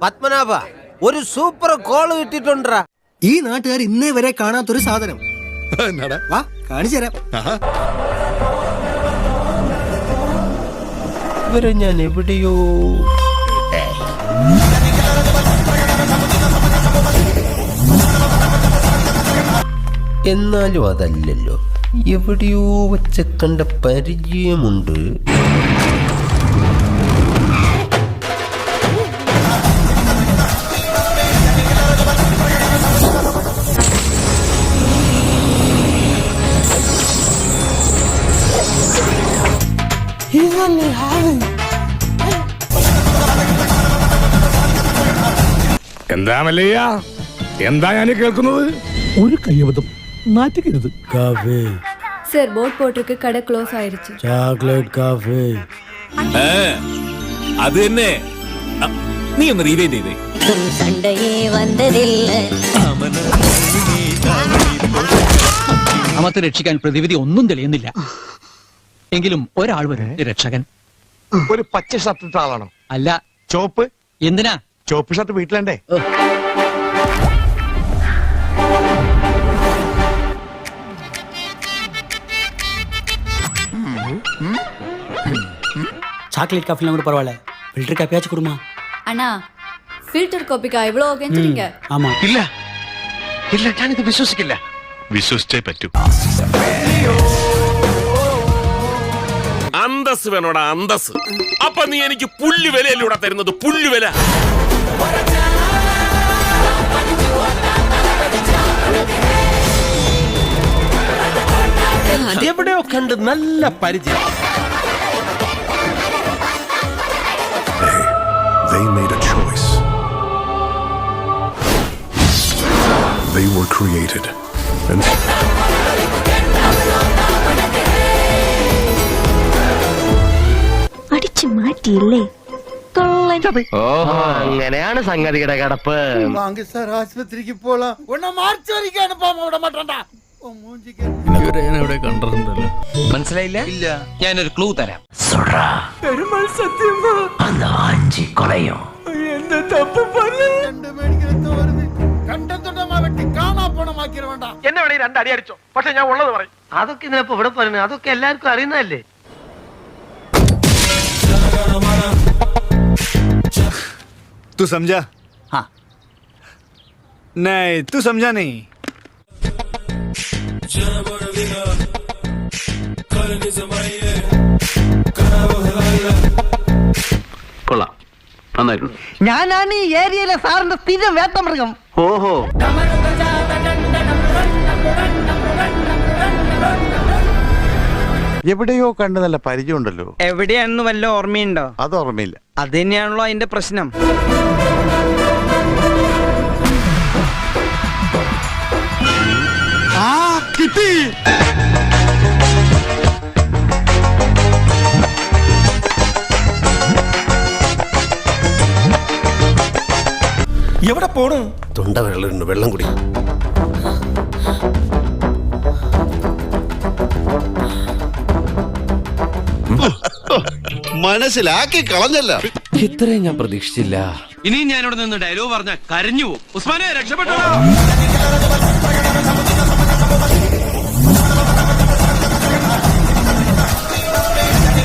പത്മനാഭ, ഒരു super call കിട്ടിട്ടുണ്ടാ. ഈ നാട്ടുകാർ ഇന്നേ വരെ കാണാത്തൊരു സാധനം. വാ കാണിച്ചു തരാം. ഇവരെ ഞാൻ എവിടെയോ എന്നാലും അതല്ലല്ലോ, എവിടെയോ വെച്ച കണ്ട പരിചയമുണ്ട്. എന്താ മല്ലയ്യ, എന്താ ഞാൻ കേൾക്കുന്നത്? ഒരു കയ്യബദ്ധം, നാറ്റിക്കരുത്. കാഫേ சார் போட் போட்டிருக்கு, கடை க்ளோஸ் ஆயிருச்சு. Chocolate cafe. അത് തന്നെ. നീ ഒന്ന് റീവൈൻഡ് ചെയ്തേ. അമത്തെ രക്ഷിക്കാൻ പ്രതിവിധി ഒന്നും തെളിയുന്നില്ല. എങ്കിലും ഒരാൾ വരും രക്ഷകൻ. ഒരു പച്ച ഷർട്ട് ഇട്ട ആളാണോ? അല്ല. ചോപ്പ്? എന്തിനാ ചോപ്പ് ഷർട്ട് വീട്ടിലുണ്ടേ? சாக்லேட் காஃபிலாம் கூட பரவாயில்ல, ஃபில்டர் காஃபியாச்சும் கொடுமா. அண்ணா, ஃபில்டர் காப்பிக்கா இவ்வளோ கெஞ்சிட்டீங்க? ஆமா. ഇല്ല ഇല്ല, ഞാനിത് വിശ്വസിക്കില്ല. വിശ്വസിച്ചേ പറ്റൂ. അന്തസ് വേണോടാ, അന്തസ്. അപ്പൊ നീ എനിക്ക് പുല്ല് വിലയല്ലൂടെ തരുന്നത്, പുല്ല് വില. അതെവിടെയോ കണ്ട് നല്ല പരിചയം. They made a choice. They were created. And അടിച്ചു മാറ്റിയില്ലേ? അങ്ങനെയാണ് സംഗതിയുടെ കിടപ്പ്. ആശുപത്രിക്ക് പോലാം. മനസ്സിലായില്ല? ഇല്ല. ഞാനൊരു ക്ലൂ തരാം. എന്നെ വേണേ രണ്ടടി അടിച്ചോ, പക്ഷെ ഞാൻ ഉള്ളത് പറയും. അതൊക്കെ ഇതിനപ്പോ ഇവിടെ പറയുന്നത്, അതൊക്കെ എല്ലാവർക്കും അറിയുന്നതല്ലേ. तू समझा? हाँ. नहीं, तू समझा नहीं. കൊള്ളാം, നന്നായിട്ടുണ്ട്. ഞാനാണ് ഈ ഏരിയയിലെ സാറിന്റെ സ്ഥിരം വേട്ടമൃഗം. ഓഹോ. എവിടെയോ കണ്ട് നല്ല പരിചയമുണ്ടല്ലോ. എവിടെയാണെന്ന് വല്ല ഓർമ്മയുണ്ടോ? അത് ഓർമ്മയില്ല. അത് തന്നെയാണല്ലോ അതിന്റെ പ്രശ്നം. കിട്ടി. എവിടെ പോണു? തൊണ്ട വെള്ളം, വെള്ളം കുടി. മനസ്സിലാക്കി കളഞ്ഞല്ല. ഇത്രയും ഞാൻ പ്രതീക്ഷിച്ചില്ല. ഇനിയും ഞാനിവിടെ നിന്ന് ഡയലോഗ് പറഞ്ഞ കരഞ്ഞു പോകും. ഉസ്മാനെ രക്ഷപ്പെട്ടോ.